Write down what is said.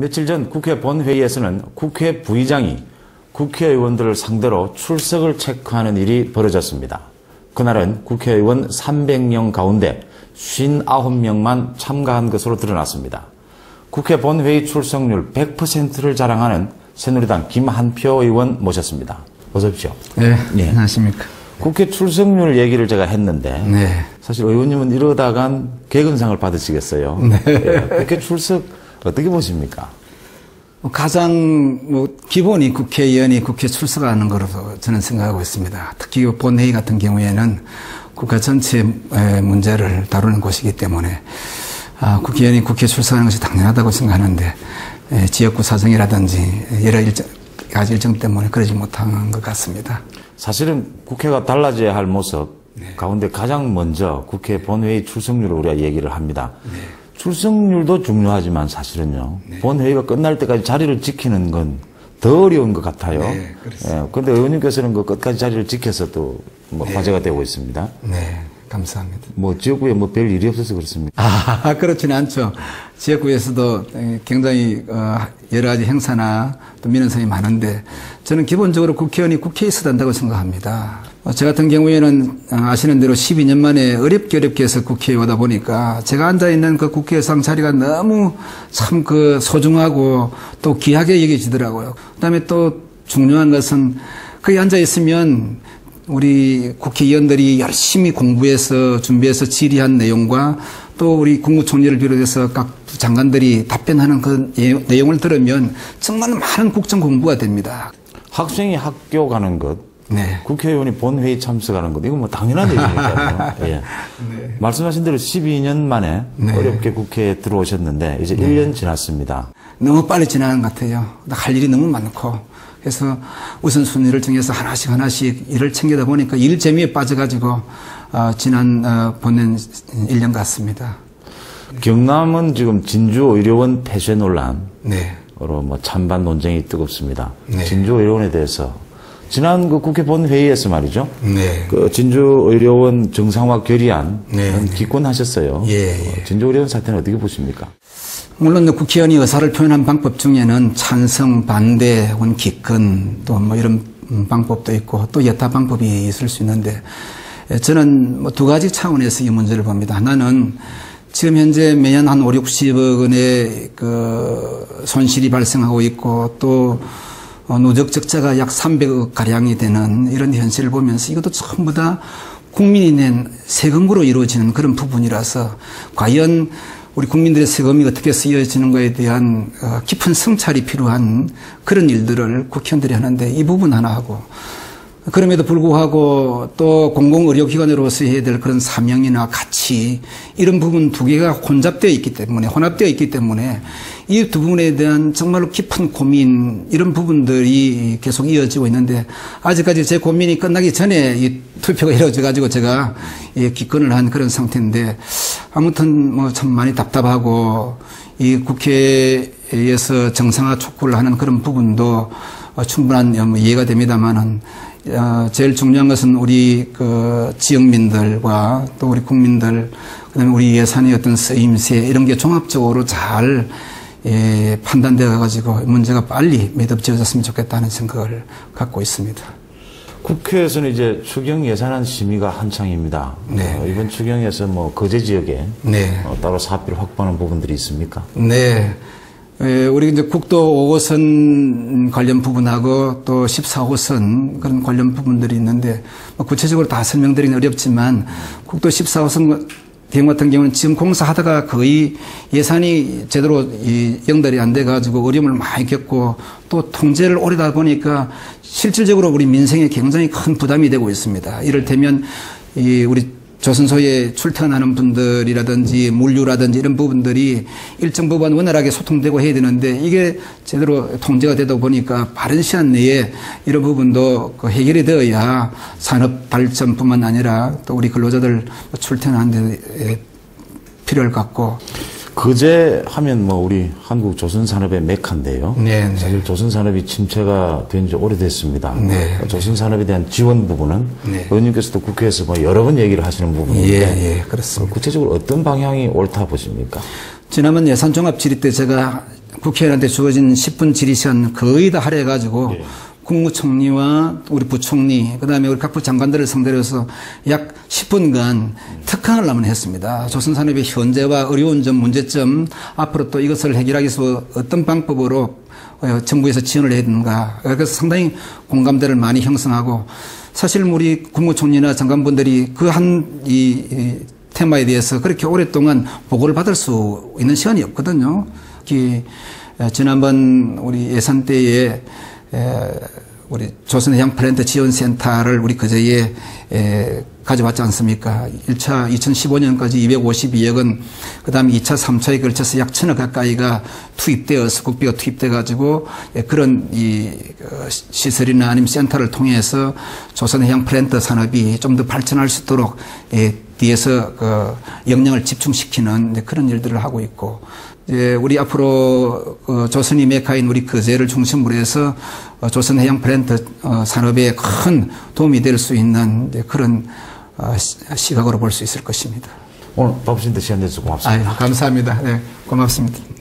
며칠 전 국회 본회의에서는 국회 부의장이 국회의원들을 상대로 출석을 체크하는 일이 벌어졌습니다. 그날은 국회의원 300명 가운데 59명만 참가한 것으로 드러났습니다. 국회 본회의 출석률 100%를 자랑하는 새누리당 김한표 의원 모셨습니다. 어서 오십시오. 네, 네. 안녕하십니까. 국회 출석률 얘기를 제가 했는데 네. 사실 의원님은 이러다간 개근상을 받으시겠어요. 네. 네. 국회 출석 어떻게 보십니까? 가장 기본이 국회의원이 국회 출석하는 것으로 저는 생각하고 있습니다. 특히 본회의 같은 경우에는 국가 전체 문제를 다루는 곳이기 때문에 국회의원이 국회 출석하는 것이 당연하다고 생각하는데 지역구 사정이라든지 여러 가지 일정 때문에 그러지 못한 것 같습니다. 사실은 국회가 달라져야 할 모습 가운데 가장 먼저 국회 본회의 출석률을 우리가 얘기를 합니다. 출석률도 중요하지만 사실은요. 본회의가 끝날 때까지 자리를 지키는 건 더 어려운 것 같아요. 네, 그렇습니다. 그런데 의원님께서는 그 끝까지 자리를 지켜서 또 화제가 되고 있습니다. 네, 감사합니다. 지역구에 별 일이 없어서 그렇습니까? 그렇지는 않죠. 지역구에서도 굉장히 여러 가지 행사나 또 민원사항이 많은데 저는 기본적으로 국회의원이 국회에 있어야 한다고 생각합니다. 저 같은 경우에는 아시는 대로 12년 만에 어렵게 해서 국회에 오다 보니까 제가 앉아있는 그 국회의상 자리가 너무 참 소중하고 또 귀하게 여겨지더라고요. 그 다음에 또 중요한 것은 거기 앉아있으면 우리 국회의원들이 열심히 공부해서 준비해서 질의한 내용과 또 우리 국무총리를 비롯해서 각 장관들이 답변하는 그 내용을 들으면 정말 많은 국정 공부가 됩니다. 학생이 학교 가는 것, 네. 국회의원이 본회의 참석하는 것, 이건 당연한 얘기니까요. 예. 네. 말씀하신 대로 12년 만에 어렵게 국회에 들어오셨는데 이제 1년 지났습니다. 너무 빨리 지나는 것 같아요. 할 일이 너무 많고. 그래서 우선순위를 정해서 하나씩 일을 챙기다 보니까 일 재미에 빠져가지고 보낸 1년 같습니다. 경남은 지금 진주의료원 폐쇄 논란으로 네. 찬반 논쟁이 뜨겁습니다. 네. 진주의료원에 대해서 지난 국회 본회의에서 말이죠. 네. 진주의료원 정상화 결의안 네. 기권하셨어요. 예. 진주의료원 사태는 어떻게 보십니까? 물론 국회의원이 의사를 표현한 방법 중에는 찬성, 반대, 혹은 기권 또 이런 방법도 있고 또 여타 방법이 있을 수 있는데 저는 두 가지 차원에서 이 문제를 봅니다. 하나는 지금 현재 매년 한 5, 60억 원의 손실이 발생하고 있고 또 누적 적자가 약 300억 가량이 되는 이런 현실을 보면서 이것도 전부 다 국민이 낸 세금으로 이루어지는 그런 부분이라서 과연 우리 국민들의 세금이 어떻게 쓰여지는 것에 대한 깊은 성찰이 필요한 그런 일들을 국회의원들이 하는데 이 부분 하나 하고 그럼에도 불구하고 또 공공의료기관으로서 해야 될 그런 사명이나 가치 이런 부분 두 개가 혼잡되어 있기 때문에 이 두 부분에 대한 정말로 깊은 고민 이런 부분들이 계속 이어지고 있는데 아직까지 제 고민이 끝나기 전에 이 투표가 이루어져 가지고 제가 기권을 한 그런 상태인데 아무튼 참 많이 답답하고 이 국회에서 정상화 촉구를 하는 그런 부분도 충분한 이해가 됩니다만은 제일 중요한 것은 우리 지역민들과 또 우리 국민들 그다음에 우리 예산의 어떤 쓰임새 이런 게 종합적으로 잘 판단되어 가지고 문제가 빨리 매듭지어졌으면 좋겠다는 생각을 갖고 있습니다. 국회에서는 이제 추경 예산안 심의가 한창입니다. 네. 이번 추경에서 거제 지역에 따로 사업비를 확보하는 부분들이 있습니까? 네. 우리 이제 국도 5호선 관련 부분하고 또 14호선 그런 관련 부분들이 있는데 구체적으로 다 설명드리긴 어렵지만 국도 14호선 대응 같은 경우는 지금 공사하다가 거의 예산이 제대로 연달이 안 돼가지고 어려움을 많이 겪고 또 통제를 오래 하다 보니까 실질적으로 우리 민생에 굉장히 큰 부담이 되고 있습니다. 이를테면 우리 조선소에 출퇴근하는 분들이라든지 물류라든지 이런 부분들이 일정 부분 원활하게 소통되고 해야 되는데 이게 제대로 통제가 되다 보니까 빠른 시간 내에 이런 부분도 해결이 되어야 산업 발전뿐만 아니라 또 우리 근로자들 출퇴근하는 데 필요할 것 같고 거제 하면 우리 한국 조선산업의 메카인데요. 네. 사실 조선산업이 침체가 된 지 오래됐습니다. 네. 조선산업에 대한 지원 부분은 의원님께서도 국회에서 여러 번 얘기를 하시는 부분인데 그렇습니다. 구체적으로 어떤 방향이 옳다 보십니까? 지난번 예산종합질의 때 제가 국회의원한테 주어진 10분 질의시간 거의 다 할애해가지고 예. 국무총리와 우리 부총리, 그 다음에 우리 각부 장관들을 상대로 해서 약 10분간 특강을 한번 했습니다. 조선산업의 현재와 어려운 점, 문제점, 앞으로 또 이것을 해결하기 위해서 어떤 방법으로 정부에서 지원을 해야 되는가. 그래서 상당히 공감대를 많이 형성하고 사실 우리 국무총리나 장관분들이 그 이 테마에 대해서 그렇게 오랫동안 보고를 받을 수 있는 시간이 없거든요. 특히 지난번 우리 예산 때에 우리 조선해양 플랜트 지원센터를 우리 그제에 가져왔지 않습니까? 1차 2015년까지 252억 원, 그 다음에 2차, 3차에 걸쳐서 약 1,000억 가까이가 투입되어서 국비가 투입돼가지고 그런 이 시설이나 아니면 센터를 통해서 조선해양 플랜트 산업이 좀 더 발전할 수 있도록 뒤에서 그 역량을 집중시키는 그런 일들을 하고 있고, 우리 앞으로 조선이 메카인 우리 거제를 중심으로 해서 조선해양 플랜트 산업에 큰 도움이 될 수 있는 그런 시각으로 볼 수 있을 것입니다. 오늘 바쁘신데 시간 내주셔서 고맙습니다. 감사합니다. 네, 고맙습니다.